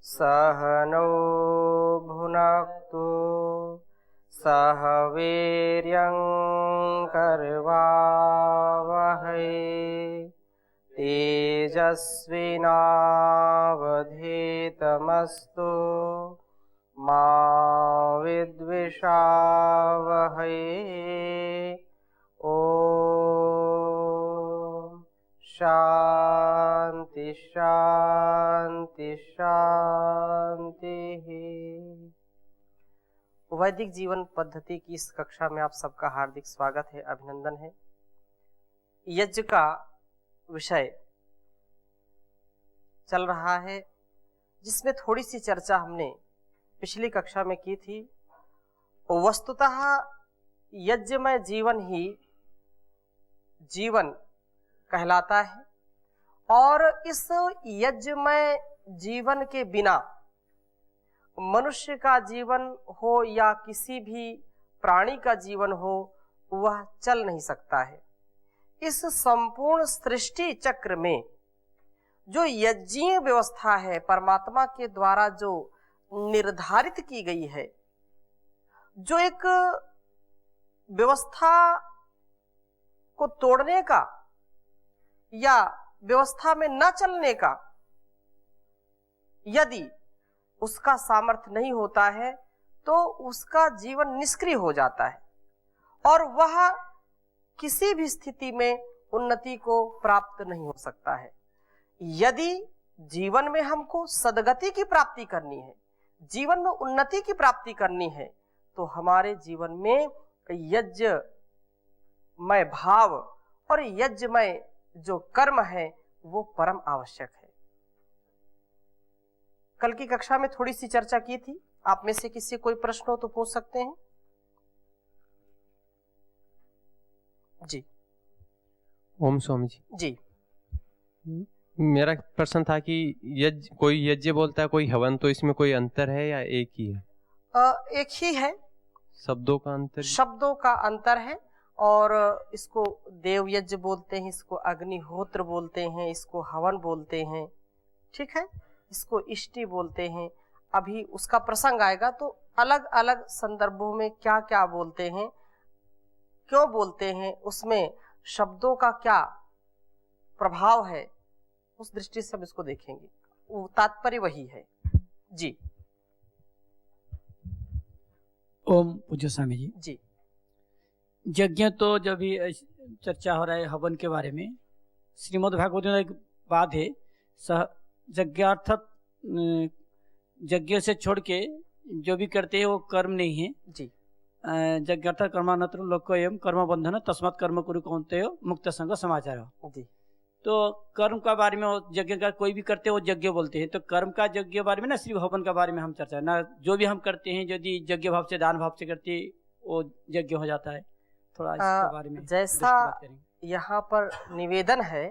सह नो भुनक्तु सह वीर्यं करवावहै तेजस्विनावधीतमस्तु मा विद्विषावहै। ओम शांति शांति शांति। वैदिक जीवन पद्धति की इस कक्षा में आप सबका हार्दिक स्वागत है, अभिनंदन है। यज्ञ का विषय चल रहा है, जिसमें थोड़ी सी चर्चा हमने पिछली कक्षा में की थी। वस्तुतः यज्ञमय जीवन ही जीवन कहलाता है, और इस यज्ञमय जीवन के बिना मनुष्य का जीवन हो या किसी भी प्राणी का जीवन हो, वह चल नहीं सकता है। इस संपूर्ण सृष्टि चक्र में जो यज्ञीय व्यवस्था है, परमात्मा के द्वारा जो निर्धारित की गई है, जो एक व्यवस्था को तोड़ने का या व्यवस्था में न चलने का यदि उसका सामर्थ्य नहीं होता है, तो उसका जीवन निष्क्रिय हो जाता है और वह किसी भी स्थिति में उन्नति को प्राप्त नहीं हो सकता है। यदि जीवन में हमको सद्गति की प्राप्ति करनी है, जीवन में उन्नति की प्राप्ति करनी है, तो हमारे जीवन में यज्ञमय भाव और यज्ञमय जो कर्म है वो परम आवश्यक है। कल की कक्षा में थोड़ी सी चर्चा की थी। आप में से किसी कोई प्रश्न हो तो पूछ सकते हैं जी। ओम स्वामी जी। जी, मेरा प्रश्न था कि यज्ञ, कोई यज्ञ बोलता है, कोई हवन, तो इसमें कोई अंतर है या एक ही है? एक ही है। शब्दों का अंतर? शब्दों का अंतर है, और इसको देव यज्ञ बोलते हैं, इसको अग्निहोत्र बोलते हैं, इसको हवन बोलते हैं, ठीक है, इसको इष्टि बोलते हैं। अभी उसका प्रसंग आएगा तो अलग अलग संदर्भों में क्या क्या बोलते हैं, क्यों बोलते हैं, उसमें शब्दों का क्या प्रभाव है, उस दृष्टि से हम इसको देखेंगे। तात्पर्य वही है जी। ओम पूज्य स्वामी जी। जी, यज्ञ तो जब भी चर्चा हो रहा है हवन के बारे में, श्रीमद् भागवत में एक बात है, यज्ञार्थक यज्ञ से छोड़ के जो भी करते हैं वो कर्म नहीं है जी। यज्ञार्थक कर्मानत्र लोको एवं कर्म बंधन तस्मात् कर्म कुरु कौन्तेय मुक्त संग समाचार जी। तो कर्म का बारे में यज्ञ का कोई भी करते हैं वो यज्ञ बोलते हैं। तो कर्म का यज्ञ बारे में ना, श्री हवन का बारे में हम चर्चा ना, जो भी हम करते हैं यदि यज्ञ भाव से दान भाव से करते हैं वो यज्ञ हो जाता है। थोड़ा इसके बारे में जैसा यहाँ पर निवेदन है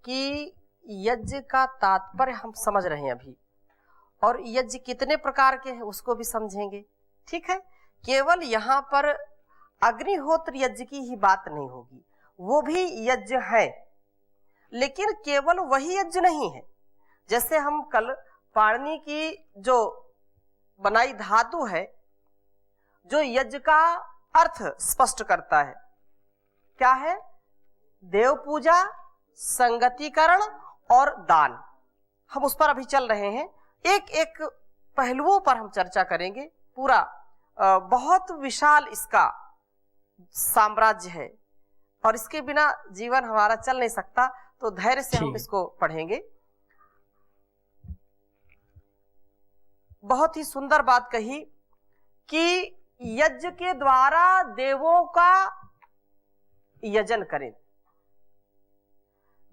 कि यज्ञ का तात्पर्य हम समझ रहे हैं अभी, और यज्ञ कितने प्रकार के हैं उसको भी समझेंगे, ठीक है। केवल यहाँ पर अग्निहोत्र यज्ञ की ही बात नहीं होगी, वो भी यज्ञ है, लेकिन केवल वही यज्ञ नहीं है। जैसे हम कल पाणिनि की जो बनाई धातु है, जो यज्ञ का अर्थ स्पष्ट करता है, क्या है? देव पूजा, संगतिकरण और दान। हम उस पर अभी चल रहे हैं, एक एक पहलुओं पर हम चर्चा करेंगे। पूरा बहुत विशाल इसका साम्राज्य है, और इसके बिना जीवन हमारा चल नहीं सकता, तो धैर्य से हम इसको पढ़ेंगे। बहुत ही सुंदर बात कही कि यज्ञ के द्वारा देवों का यजन करें।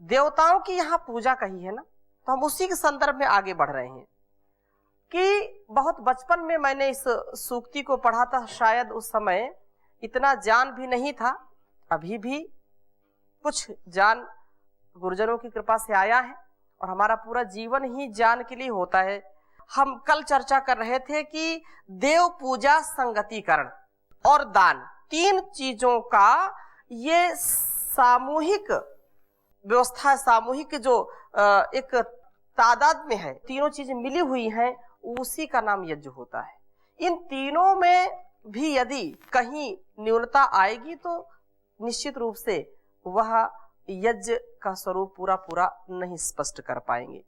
देवताओं की यहाँ पूजा कही है ना, तो हम उसी के संदर्भ में आगे बढ़ रहे हैं कि बहुत बचपन में मैंने इस सूक्ति को पढ़ा था। शायद उस समय इतना ज्ञान भी नहीं था, अभी भी कुछ ज्ञान गुरुजनों की कृपा से आया है, और हमारा पूरा जीवन ही ज्ञान के लिए होता है। हम कल चर्चा कर रहे थे कि देव पूजा, संगतिकरण और दान, तीन चीजों का ये सामूहिक व्यवस्था, सामूहिक जो एक तादाद में है, तीनों चीजें मिली हुई हैं, उसी का नाम यज्ञ होता है। इन तीनों में भी यदि कहीं न्यूनता आएगी तो निश्चित रूप से वह यज्ञ का स्वरूप पूरा पूरा नहीं स्पष्ट कर पाएंगे।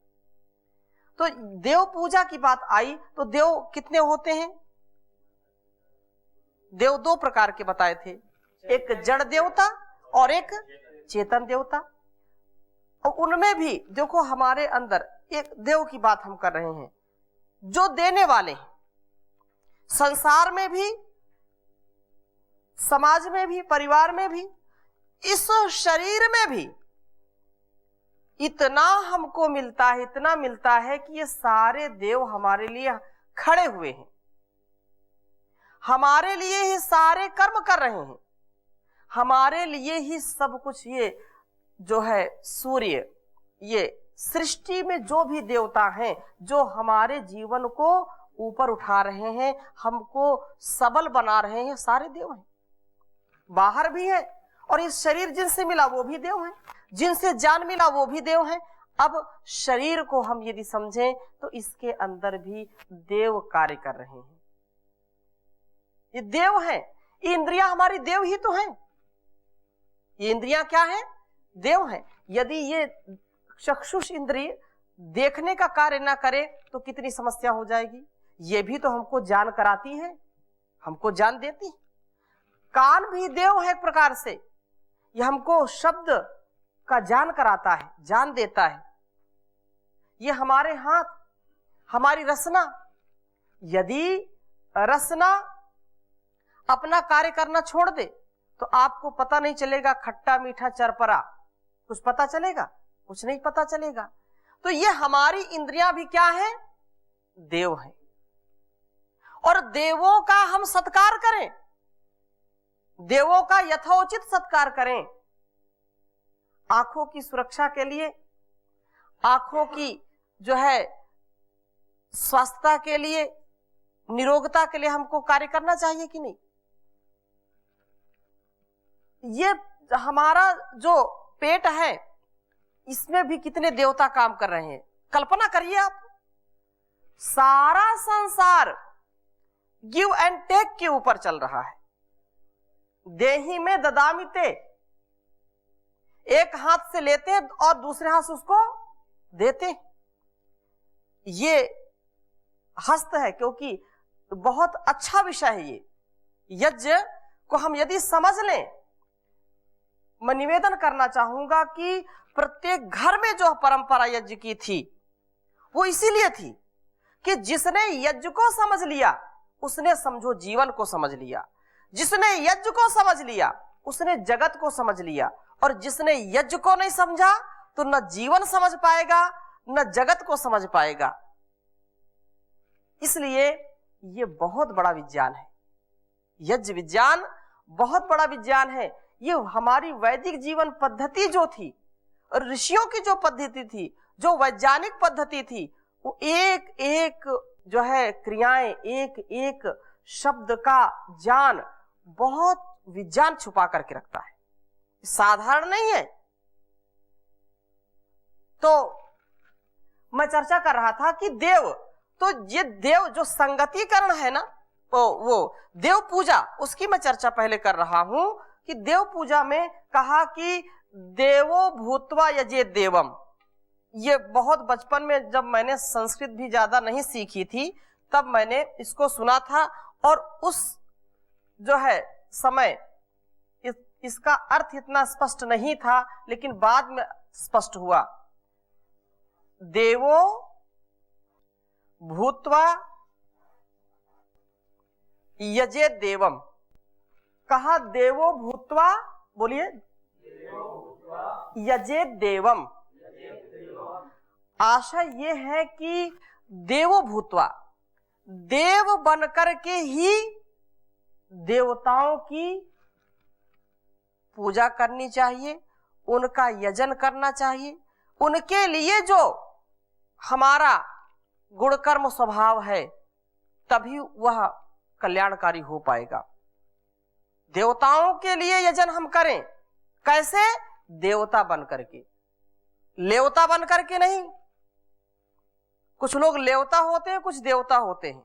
तो देव पूजा की बात आई तो देव कितने होते हैं? देव दो प्रकार के बताए थे, एक जड़ देवता और एक चेतन देवता। और उनमें भी देखो हमारे अंदर एक देव की बात हम कर रहे हैं जो देने वाले हैं, संसार में भी, समाज में भी, परिवार में भी, इस शरीर में भी इतना हमको मिलता है, इतना मिलता है कि ये सारे देव हमारे लिए खड़े हुए हैं, हमारे लिए ही सारे कर्म कर रहे हैं, हमारे लिए ही सब कुछ। ये जो है सूर्य, ये सृष्टि में जो भी देवता हैं जो हमारे जीवन को ऊपर उठा रहे हैं, हमको सबल बना रहे हैं, सारे देव हैं। बाहर भी है और इस शरीर जिनसे मिला वो भी देव है, जिनसे जान मिला वो भी देव है। अब शरीर को हम यदि समझें तो इसके अंदर भी देव कार्य कर रहे हैं, ये देव हैं। ये इंद्रियां हमारी देव ही तो हैं, ये इंद्रियां क्या है? देव हैं। यदि ये चक्षुष इंद्रिय देखने का कार्य ना करे तो कितनी समस्या हो जाएगी। ये भी तो हमको जान कराती है, हमको जान देती है। कान भी देव है एक प्रकार से, ये हमको शब्द का जान कराता है, जान देता है। ये हमारे हाथ, हमारी रसना, यदि रसना अपना कार्य करना छोड़ दे तो आपको पता नहीं चलेगा खट्टा मीठा चरपरा, कुछ पता चलेगा? कुछ नहीं पता चलेगा। तो ये हमारी इंद्रियां भी क्या है? देव है। और देवों का हम सत्कार करें, देवों का यथोचित सत्कार करें। आंखों की सुरक्षा के लिए, आंखों की जो है स्वास्थ्यता के लिए, निरोगता के लिए हमको कार्य करना चाहिए कि नहीं? ये हमारा जो पेट है इसमें भी कितने देवता काम कर रहे हैं। कल्पना करिए आप, सारा संसार गिव एंड टेक के ऊपर चल रहा है। देही में ददामिते, एक हाथ से लेते हैं और दूसरे हाथ से उसको देते हैं। ये हस्त है, क्योंकि बहुत अच्छा विषय है ये। यज्ञ को हम यदि समझ लें, मैं निवेदन करना चाहूंगा कि प्रत्येक घर में जो परंपरा यज्ञ की थी वो इसीलिए थी कि जिसने यज्ञ को समझ लिया उसने समझो जीवन को समझ लिया, जिसने यज्ञ को समझ लिया उसने जगत को समझ लिया, और जिसने यज्ञ को नहीं समझा तो न जीवन समझ पाएगा न जगत को समझ पाएगा। इसलिए ये बहुत बड़ा विज्ञान है, यज्ञ विज्ञान बहुत बड़ा विज्ञान है। ये हमारी वैदिक जीवन पद्धति जो थी और ऋषियों की जो पद्धति थी, जो वैज्ञानिक पद्धति थी, वो एक एक जो है क्रियाएं, एक एक शब्द का ज्ञान बहुत विज्ञान छुपा करके रखता है, साधारण नहीं है। तो मैं चर्चा कर रहा था कि देव, तो ये देव जो संगतिकरण है ना, वो देव पूजा, उसकी मैं चर्चा पहले कर रहा हूं कि देव पूजा में कहा कि देवो भूत्वा यजे देवम। ये बहुत बचपन में जब मैंने संस्कृत भी ज्यादा नहीं सीखी थी तब मैंने इसको सुना था, और उस जो है समय इसका अर्थ इतना स्पष्ट नहीं था, लेकिन बाद में स्पष्ट हुआ। देवो भूत्वा यजे देवम, कहा देवो भूत्वा, बोलिए, यजे देवम। आशा ये है कि देवो भूत्वा, देव बनकर के ही देवताओं की पूजा करनी चाहिए, उनका यजन करना चाहिए, उनके लिए जो हमारा गुणकर्म स्वभाव है तभी वह कल्याणकारी हो पाएगा। देवताओं के लिए यजन हम करें, कैसे? देवता बन करके, लेवता बन करके नहीं। कुछ लोग लेवता होते हैं, कुछ देवता होते हैं।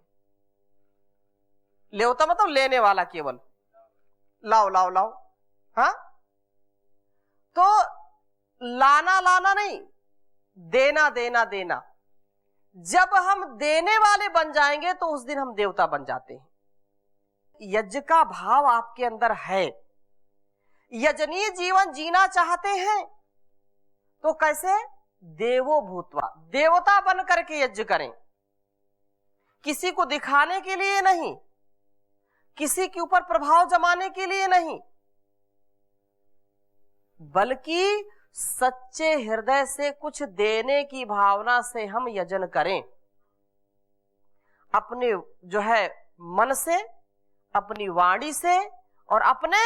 लेवता मतलब लेने वाला, केवल लाओ लाओ लाओ। हाँ, तो लाना लाना नहीं, देना देना देना। जब हम देने वाले बन जाएंगे तो उस दिन हम देवता बन जाते हैं। यज्ञ का भाव आपके अंदर है, यजनीय जीवन जीना चाहते हैं तो कैसे? देवो भूतवा, देवता बन करके यज्ञ करें। किसी को दिखाने के लिए नहीं, किसी के ऊपर प्रभाव जमाने के लिए नहीं, बल्कि सच्चे हृदय से कुछ देने की भावना से हम यजन करें। अपने जो है मन से, अपनी वाणी से और अपने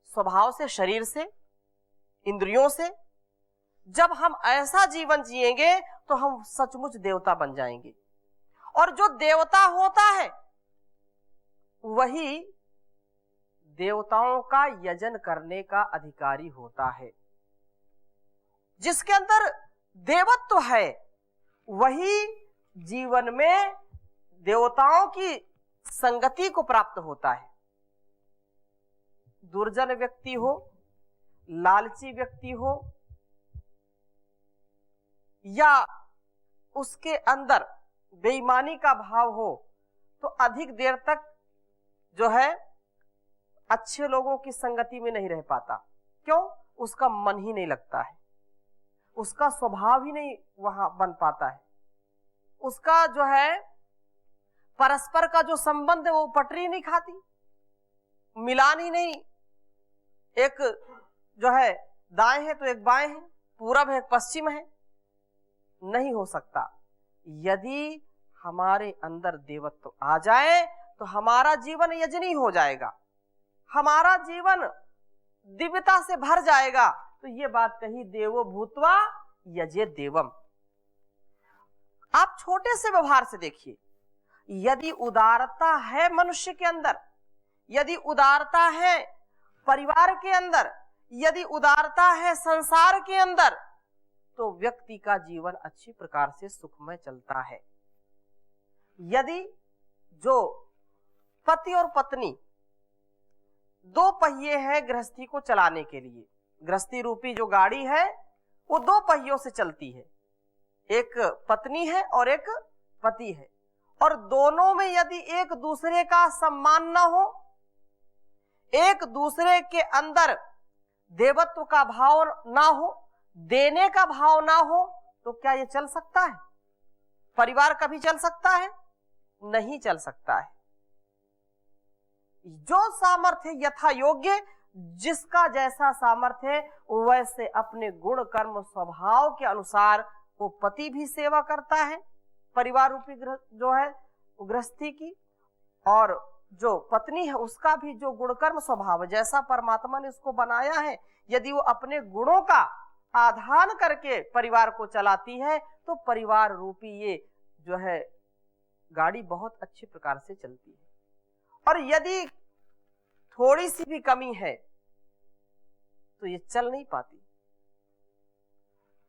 स्वभाव से, शरीर से, इंद्रियों से। जब हम ऐसा जीवन जिएंगे तो हम सचमुच देवता बन जाएंगे। और जो देवता होता है वही देवताओं का यजन करने का अधिकारी होता है। जिसके अंदर देवत्व है वही जीवन में देवताओं की संगति को प्राप्त होता है। दुर्जन व्यक्ति हो, लालची व्यक्ति हो, या उसके अंदर बेईमानी का भाव हो, तो अधिक देर तक जो है अच्छे लोगों की संगति में नहीं रह पाता। क्यों? उसका मन ही नहीं लगता है, उसका स्वभाव ही नहीं वहां बन पाता है, उसका जो है परस्पर का जो संबंध है वो पटरी नहीं खाती, मिलान ही नहीं। एक जो है दाएं है तो एक बाएं है, पूरब है एक पश्चिम है, नहीं हो सकता। यदि हमारे अंदर देवत्व आ जाए तो हमारा जीवन यजनी हो जाएगा, हमारा जीवन दिव्यता से भर जाएगा। तो ये बात कही, देवो भूतवा यजे देवम। आप छोटे से व्यवहार से देखिए, यदि उदारता है मनुष्य के अंदर, यदि उदारता है परिवार के अंदर, यदि उदारता है संसार के अंदर, तो व्यक्ति का जीवन अच्छी प्रकार से सुखमय चलता है। यदि जो पति और पत्नी दो पहिए हैं गृहस्थी को चलाने के लिए, गृहस्थी रूपी जो गाड़ी है वो दो पहियों से चलती है, एक पत्नी है और एक पति है, और दोनों में यदि एक दूसरे का सम्मान न हो, एक दूसरे के अंदर देवत्व का भाव ना हो, देने का भाव ना हो, तो क्या ये चल सकता है? परिवार कभी चल सकता है? नहीं चल सकता है। जो सामर्थ्य यथा योग्य, जिसका जैसा सामर्थ्य है वैसे अपने गुण कर्म स्वभाव के अनुसार वो पति भी सेवा करता है परिवार रूपी जो है गृहस्थी की, और जो पत्नी है उसका भी जो गुणकर्म स्वभाव जैसा परमात्मा ने उसको बनाया है, यदि वो अपने गुणों का आधान करके परिवार को चलाती है तो परिवार रूपी ये जो है गाड़ी बहुत अच्छी प्रकार से चलती है। और यदि थोड़ी सी भी कमी है तो ये चल नहीं पाती।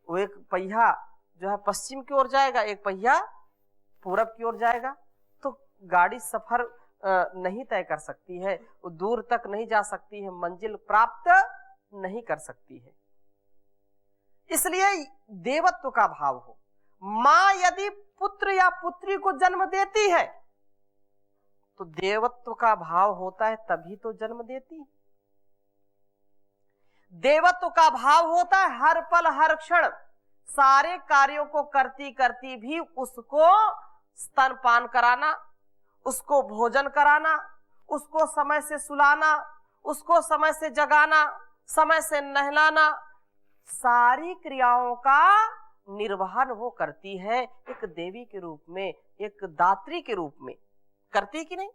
वो एक पहिया जो है पश्चिम की ओर जाएगा, एक पहिया पूरब की ओर जाएगा, तो गाड़ी सफर नहीं तय कर सकती है, वो दूर तक नहीं जा सकती है, मंजिल प्राप्त नहीं कर सकती है। इसलिए देवत्व का भाव हो। मां यदि पुत्र या पुत्री को जन्म देती है तो देवत्व का भाव होता है, तभी तो जन्म देती है। देवत्व का भाव होता है हर पल हर क्षण सारे कार्यों को करती करती भी उसको स्तनपान कराना, उसको भोजन कराना, उसको समय से सुलाना, उसको समय से जगाना, समय से नहलाना, सारी क्रियाओं का निर्वहन वो करती है। एक देवी के रूप में, एक दात्री के रूप में करती कि नहीं?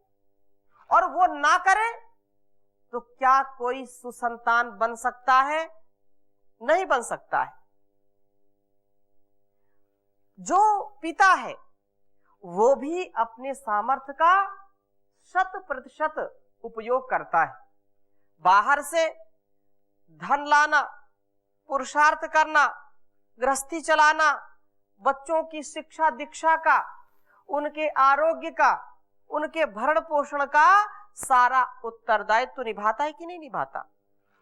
और वो ना करे तो क्या कोई सुसंतान बन सकता है? नहीं बन सकता है। जो पिता है वो भी अपने सामर्थ्य का 100% उपयोग करता है। बाहर से धन लाना, पुरुषार्थ करना, गृहस्थी चलाना, बच्चों की शिक्षा दीक्षा का, उनके आरोग्य का, उनके भरण पोषण का सारा उत्तरदायित्व निभाता है कि नहीं निभाता?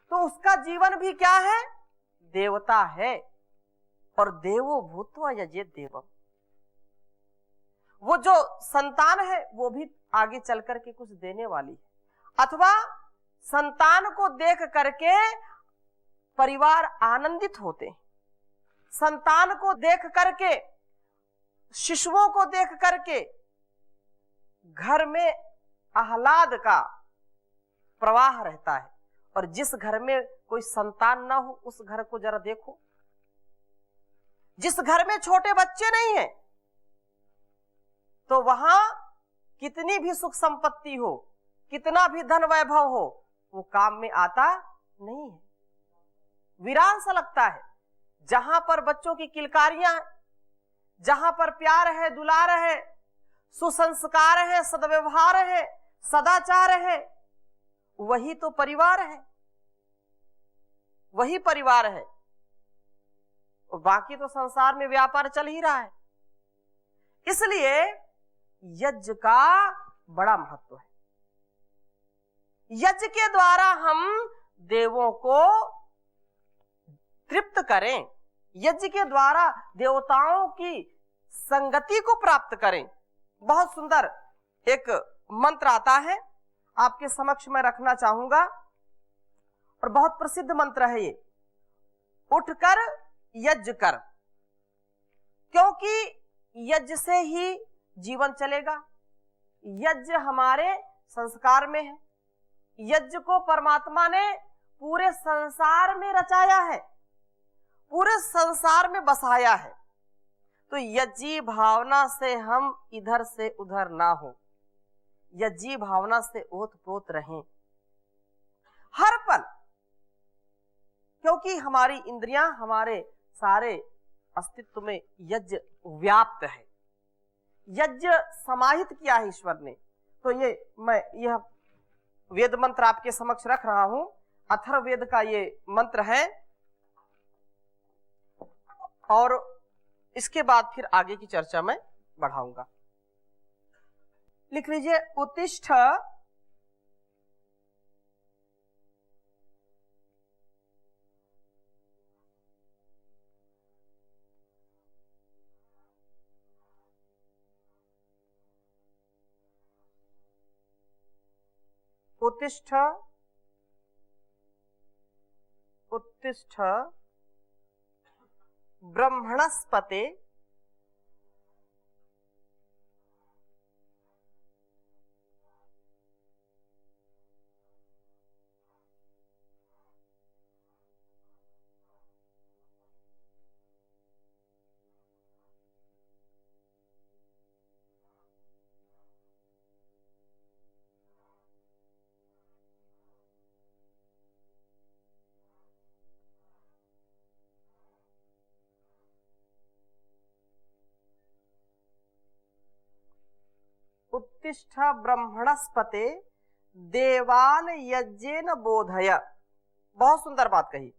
तो उसका जीवन भी क्या है? देवता है। और देवो भूत्वा यजेत देवम, वो जो संतान है वो भी आगे चल करके कुछ देने वाली है। अथवा संतान को देख करके परिवार आनंदित होते हैं, संतान को देख करके, शिशुओं को देख करके घर में आह्लाद का प्रवाह रहता है। और जिस घर में कोई संतान ना हो उस घर को जरा देखो, जिस घर में छोटे बच्चे नहीं है, तो वहां कितनी भी सुख संपत्ति हो, कितना भी धन वैभव हो, वो काम में आता नहीं है, वीरान सा लगता है। जहां पर बच्चों की किलकारियां हैं, जहां पर प्यार है, दुलार है, सुसंस्कार है, सद्व्यवहार है, सदाचार है, वही तो परिवार है, वही परिवार है। और बाकी तो संसार में व्यापार चल ही रहा है। इसलिए यज्ञ का बड़ा महत्व है। यज्ञ के द्वारा हम देवों को तृप्त करें, यज्ञ के द्वारा देवताओं की संगति को प्राप्त करें। बहुत सुंदर एक मंत्र आता है, आपके समक्ष मैं रखना चाहूंगा, और बहुत प्रसिद्ध मंत्र है ये, उठकर यज्ञ कर। क्योंकि यज्ञ से ही जीवन चलेगा। यज्ञ हमारे संस्कार में है। यज्ञ को परमात्मा ने पूरे संसार में रचाया है, पूरे संसार में बसाया है। तो यज्ञी भावना से हम इधर से उधर ना हो, यज्ञी भावना से ओत-प्रोत रहें हर पल। क्योंकि हमारी इंद्रियां, हमारे सारे अस्तित्व में यज्ञ व्याप्त है, यज्ञ समाहित किया है ईश्वर ने। तो ये मैं यह वेद मंत्र आपके समक्ष रख रहा हूं, अथर्ववेद का ये मंत्र है। और इसके बाद फिर आगे की चर्चा मैं बढ़ाऊंगा। लिख लीजिए, उत्तिष्ठ उत्तिष्ठ उत्तिष्ठ ब्रह्मणस्पते उत्तिष्ठ ब्रह्मणस्पते देवान यज्ञेन बोधय। बहुत सुंदर बात कही।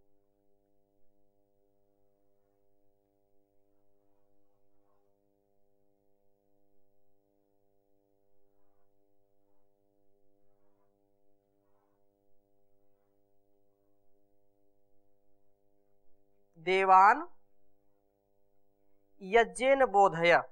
देवान यज्ञेन बोधय।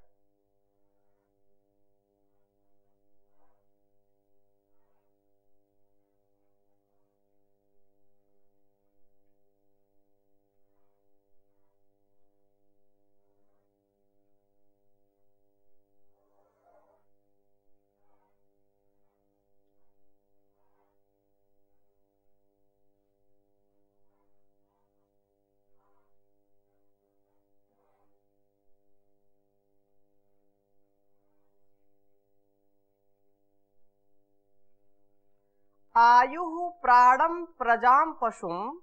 आयुः प्राणं प्रजां पशुं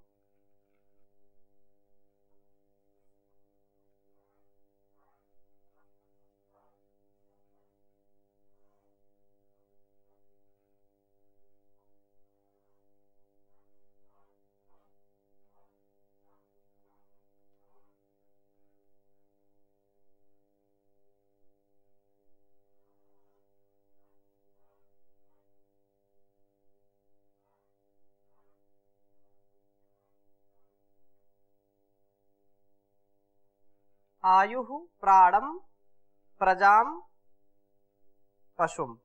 आयुः प्राणं प्रजां पशुम्।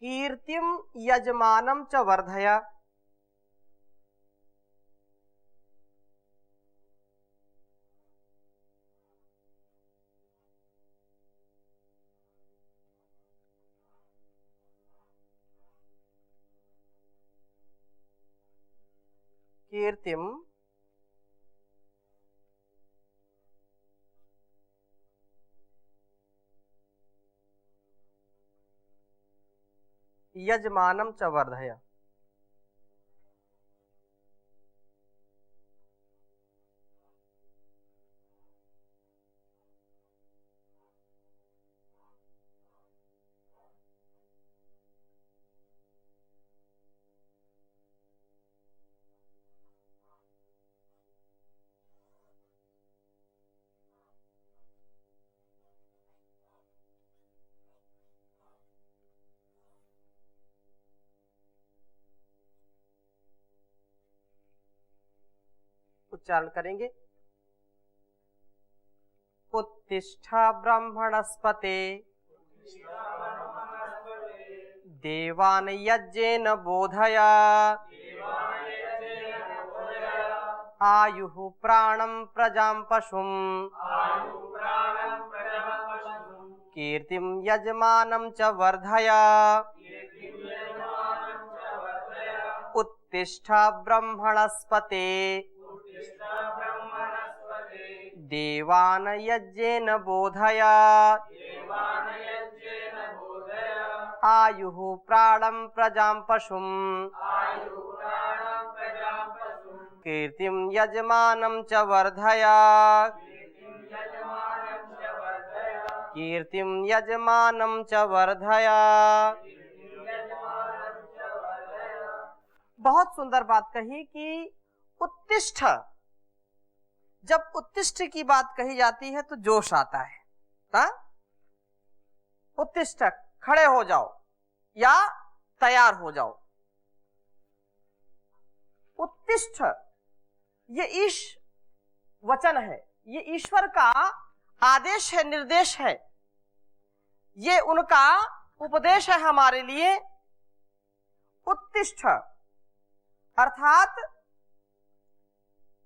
कीर्तिं यजमानं च वर्धय। कीर्तिं यजमानं च वर्धय। उच्चारण करेंगे। उत्तिष्ठ ब्रह्मणस्पते देवान् यज्ञेन बोधय। आयुः प्राणं प्रजां पशुम् कीर्तिं यजमानं च वर्धय। उत्तिष्ठ ब्रह्मणस्पते देवान् यज्ञेन बोधय। आयुः प्राणं प्रजां पशुम् कीर्तिं यजमानं च वर्धय। कीर्तिं यजमानं च वर्धय। बहुत सुंदर बात कही कि उत्तिष्ठ, जब उत्तिष्ठ की बात कही जाती है तो जोश आता है। उत्तिष्ठ, खड़े हो जाओ या तैयार हो जाओ। उत्तिष्ठ ये ईश वचन है, ये ईश्वर का आदेश है, निर्देश है, ये उनका उपदेश है हमारे लिए। उत्तिष्ठ अर्थात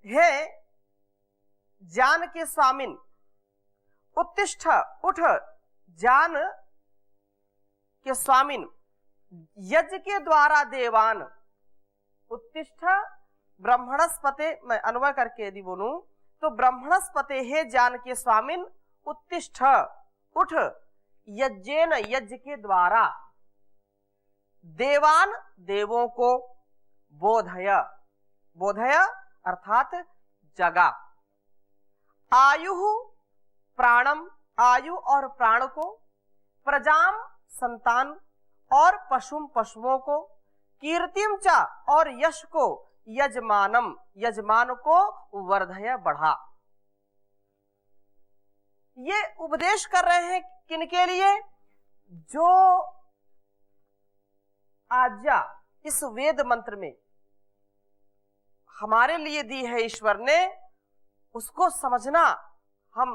हे ज्ञान के स्वामिन, उत्तिष्ठ उठ, ज्ञान के स्वामिन, यज्ञ के द्वारा देवान। उत्तिष्ठ ब्रह्मणस्पते, मैं अन्वय करके यदि बोलूं तो ब्रह्मणस्पते हे ज्ञान के स्वामिन, उत्तिष्ठ उठ, यज्ञेन यज्ञ के द्वारा, देवान देवों को, बोधय, बोधय अर्थात जगा। आयु प्राणम, आयु और प्राण को, प्रजाम संतान और पशुम पशुओं को, कीर्तिम च और यश को, यजमानम यजमान को वर्धय बढ़ा। ये उपदेश कर रहे हैं किनके लिए? जो आज्ञा इस वेद मंत्र में हमारे लिए दी है ईश्वर ने, उसको समझना। हम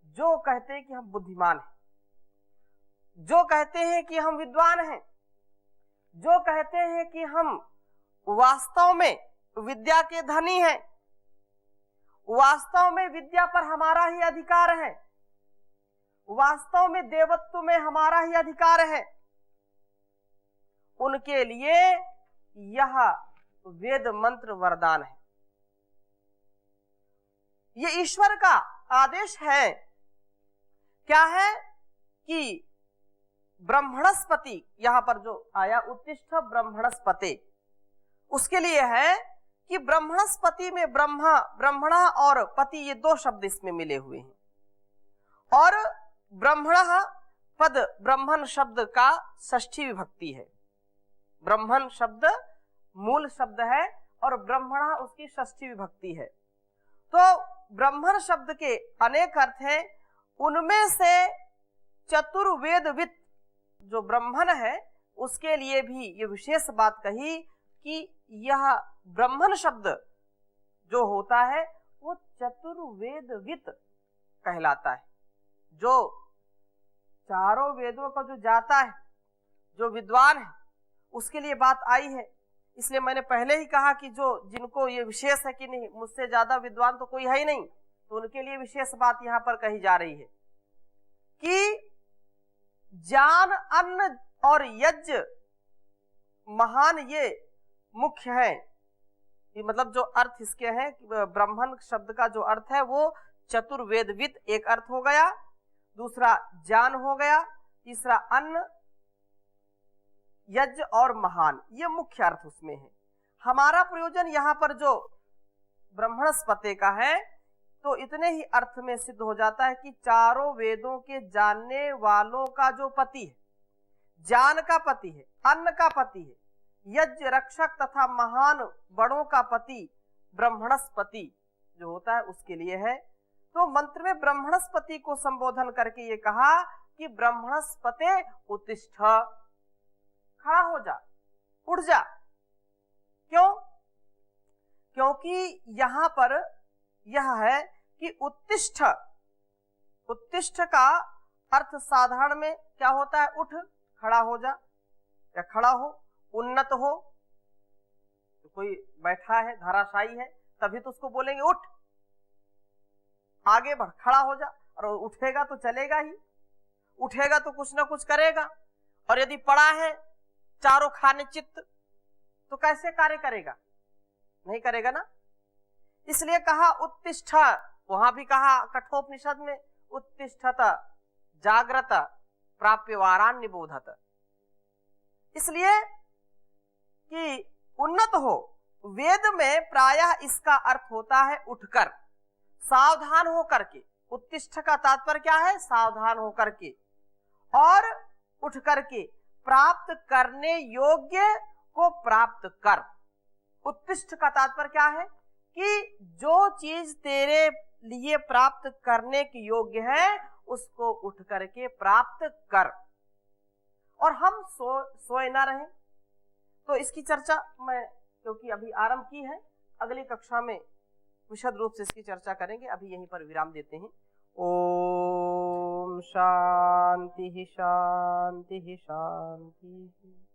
जो कहते हैं कि हम बुद्धिमान हैं, जो कहते हैं कि हम विद्वान हैं, जो कहते हैं कि हम वास्तव में विद्या के धनी हैं, वास्तव में विद्या पर हमारा ही अधिकार है, वास्तव में देवत्व में हमारा ही अधिकार है, उनके लिए यह वेद मंत्र वरदान है। ये ईश्वर का आदेश है। क्या है कि ब्रह्मणस्पति, यहां पर जो आया उत्तिष्ठ ब्रह्मणस्पते, उसके लिए है कि ब्रह्मणस्पति में ब्रह्मा, ब्रह्मणा और पति, ये दो शब्द इसमें मिले हुए हैं। और ब्रह्मण पद, ब्रह्मण शब्द का षष्ठी विभक्ति है। ब्रह्मण शब्द मूल शब्द है और ब्रह्मणा उसकी षष्ठी विभक्ति है। तो ब्रह्मण शब्द के अनेक अर्थ हैं, उनमें से चतुर्वेदविद जो ब्राह्मण है उसके लिए भी ये विशेष बात कही कि यह ब्राह्मण शब्द जो होता है वो चतुर्वेदविद कहलाता है। जो चारों वेदों का जो जाता है, जो विद्वान है, उसके लिए बात आई है। इसलिए मैंने पहले ही कहा कि जो जिनको ये विशेष है कि नहीं, मुझसे ज्यादा विद्वान तो कोई है ही नहीं, तो उनके लिए विशेष बात यहाँ पर कही जा रही है कि ज्ञान, अन्न और यज्ञ महान ये मुख्य है। ये मतलब जो अर्थ इसके हैं, ब्राह्मण शब्द का जो अर्थ है वो चतुर्वेदविद एक अर्थ हो गया, दूसरा ज्ञान हो गया, तीसरा अन्न, यज्ञ और महान, ये मुख्य अर्थ उसमें है। हमारा प्रयोजन यहाँ पर जो ब्रह्मणस्पते का है तो इतने ही अर्थ में सिद्ध हो जाता है कि चारों वेदों के जानने वालों का जो पति है, ज्ञान का पति है, अन्न का पति है, यज्ञ रक्षक तथा महान बड़ों का पति ब्रह्मणस्पति जो होता है उसके लिए है। तो मंत्र में ब्रह्मणस्पति को संबोधन करके ये कहा कि ब्रह्मणस्पते उत्तिष्ठ, खड़ा हो जा, उठ जा। क्यों? क्योंकि यहां पर यह है कि उत्तिष्ठ, उत्तिष्ठ का अर्थ साधारण में क्या होता है? उठ, खड़ा हो जा या खड़ा हो, उन्नत हो। तो कोई बैठा है, धराशायी है, तभी तो उसको बोलेंगे उठ, आगे बढ़, खड़ा हो जा। और उठेगा तो चलेगा ही, उठेगा तो कुछ ना कुछ करेगा। और यदि पड़ा है चारों खाने चित्त तो कैसे कार्य करेगा? नहीं करेगा ना। इसलिए कहा उत्तिष्ठ, वहां भी कहा कठोपनिषद में उत्तिष्ठत जागृत प्राप्य वारान निबोधत। इसलिए कि उन्नत हो। वेद में प्रायः इसका अर्थ होता है उठकर, सावधान होकर के। उत्तिष्ठ का तात्पर्य क्या है? सावधान होकर के और उठ करके प्राप्त करने योग्य को प्राप्त कर। उत्तिष्ठ का तात्पर्य क्या है? कि जो चीज तेरे लिए प्राप्त करने की योग्य है उसको उठ करके प्राप्त कर, और हम सोए ना रहें। तो इसकी चर्चा मैं क्योंकि अभी आरंभ की है, अगली कक्षा में विशद रूप से इसकी चर्चा करेंगे। अभी यहीं पर विराम देते हैं। ओम शांति शांति शांति।